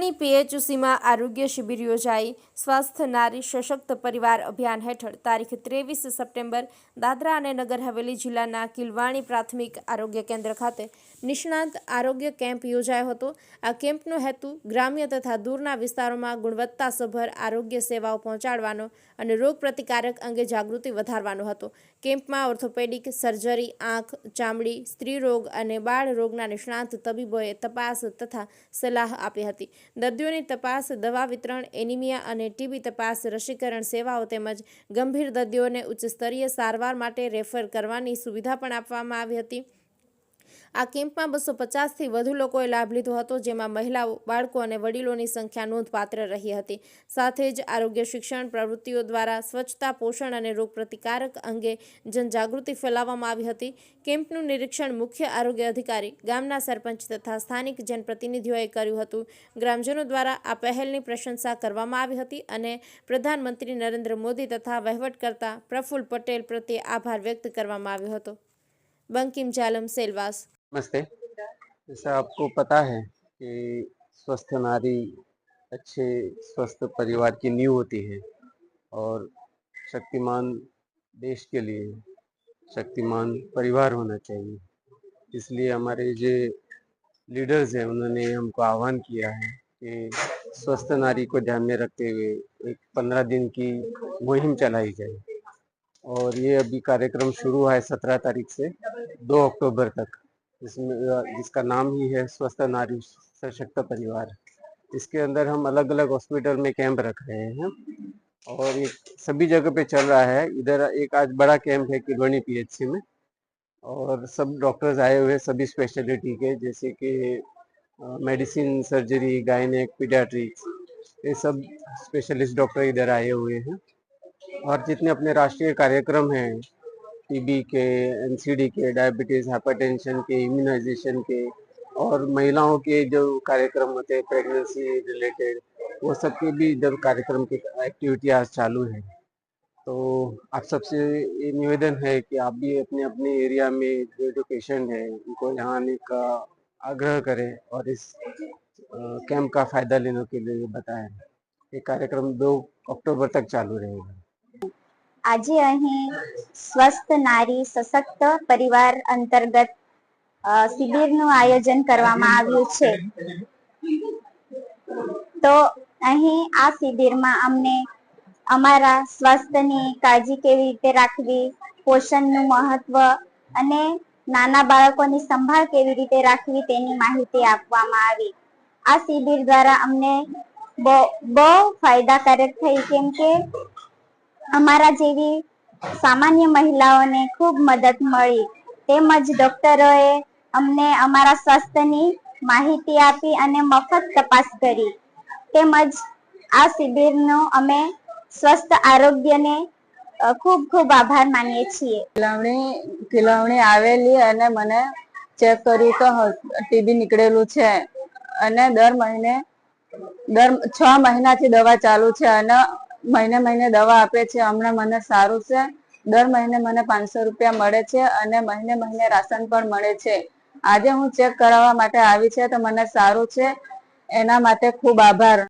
કિલવાણી પીએચસીમાં આરોગ્ય શિબિર યોજાઈ. સ્વસ્થ નારી સશક્ત પરિવાર અભિયાન હેઠળ તારીખ 23 સપ્ટેમ્બર દાદરા અને નગર હવેલી જિલ્લાના કિલવાણી પ્રાથમિક આરોગ્ય કેન્દ્ર ખાતે નિષ્ણાંત આરોગ્ય કેમ્પ યોજાયો હતો. આ કેમ્પનો હેતુ ગ્રામ્ય તથા દૂરના વિસ્તારોમાં ગુણવત્તાસભર આરોગ્ય સેવાઓ પહોંચાડવાનો અને રોગ પ્રતિકારક અંગે જાગૃતિ વધારવાનો હતો. કેમ્પમાં ઓર્થોપેડિક, સર્જરી, આંખ, ચામડી, સ્ત્રી રોગ અને બાળ રોગના નિષ્ણાંત તબીબોએ તપાસ તથા સલાહ આપી હતી. દર્દીઓની તપાસ, દવા વિતરણ, એનિમિયા અને ટીબી તપાસ, રસીકરણ સેવાઓ તેમજ ગંભીર દર્દીઓને ઉચ્ચ સ્તરીય સારવાર માટે રેફર કરવાની સુવિધા પણ આપવામાં આવી હતી. આ કેમ્પમાં 250થી વધુ લોકોએ લાભ લીધો હતો, જેમાં મહિલાઓ, બાળકો અને વડીલોની સંખ્યા નોંધપાત્ર રહી હતી. સાથે જ આરોગ્ય શિક્ષણ પ્રવૃત્તિઓ દ્વારા સ્વચ્છતા, પોષણ અને રોગ પ્રતિકારક અંગે જનજાગૃતિ ફેલાવવામાં આવી હતી. કેમ્પનું નિરીક્ષણ મુખ્ય આરોગ્ય અધિકારી, ગામના સરપંચ તથા સ્થાનિક જનપ્રતિનિધિઓએ કર્યું હતું. ગ્રામજનો દ્વારા આ પહેલની પ્રશંસા કરવામાં આવી હતી અને પ્રધાનમંત્રી નરેન્દ્ર મોદી તથા વહીવટકર્તા પ્રફુલ્લ પટેલ પ્રત્યે આભાર વ્યક્ત કરવામાં આવ્યો હતો. बंकिम जालम सेलवास। नमस्ते। जैसा आपको पता है कि स्वस्थ नारी अच्छे स्वस्थ परिवार की नींव होती है और शक्तिमान देश के लिए शक्तिमान परिवार होना चाहिए। इसलिए हमारे जो लीडर्स हैं उन्होंने हमको आह्वान किया है कि स्वस्थ नारी को ध्यान में रखते हुए एक 15 दिन की मुहिम चलाई जाए और ये अभी कार्यक्रम शुरू हुआ है 17 तारीख से 2 अक्टूबर तक, जिसका नाम ही है स्वस्थ नारी सशक्त परिवार। इसके अंदर हम अलग अलग हॉस्पिटल में कैंप रख रहे हैं और ये सभी जगह पे चल रहा है। इधर एक आज बड़ा कैंप है किलवाणी पीएचसी में और सब डॉक्टर्स आए हुए हैं सभी स्पेशलिटी के, जैसे कि मेडिसिन, सर्जरी, गायनेक, पीडियाट्रिक्स, ये सब स्पेशलिस्ट डॉक्टर इधर आए हुए हैं। और जितने अपने राष्ट्रीय कार्यक्रम हैं टीबी के, एनसीडी के, डायबिटीज़, हाइपरटेंशन के, इम्यूनाइजेशन के और महिलाओं के जो कार्यक्रम होते हैं प्रेगनेंसी रिलेटेड, वो सब के भी इधर कार्यक्रम की एक्टिविटी आज चालू है। तो आप सबसे ये निवेदन है कि आप भी अपने अपने एरिया में जो पेशेंट है उनको यहाँ आने का आग्रह करें और इस कैंप का फ़ायदा लेने के लिए बताएं। ये कार्यक्रम 2 अक्टूबर तक चालू रहेगा। આજે અહીં સ્વસ્થ નારી સશક્ત પરિવાર અંતર્ગત શિબિરનું આયોજન કરવામાં આવ્યું છે. તો અહીં આ શિબિરમાં અમને અમારા સ્વાસ્થ્યની કાળજી કેવી રીતે રાખવી, પોષણનું મહત્વ અને નાના બાળકોની સંભાળ કેવી રીતે રાખવી તેની માહિતી આપવામાં આવી. આ શિબિર દ્વારા અમને બહુ ફાયદાકારક થઈ, કેમ કે અમારા જેવી સામાન્ય મહિલાઓને ખૂબ મદદ મળી. તેમજ ડોક્ટરોએ અમને અમારા સ્વાસ્થ્યની માહિતી આપી અને મફત તપાસ કરી. તેમજ આ શિબિરનો અમે સ્વસ્થ આરોગ્યને ખૂબ ખૂબ આભાર માનીએ છીએ. કિલવણી આવેલી અને મને ચેક કર્યું તો ટીબી નીકળેલું છે અને દર 6 મહિનાથી દવા ચાલુ છે અને મહિને દવા આપે છે. હમણાં મને સારું છે. દર મહિને મને 500 રૂપિયા મળે છે અને મહિને રાશન પણ મળે છે. આજે હું ચેક કરાવવા માટે આવી છે તો મને સારું છે, એના માટે ખૂબ આભાર.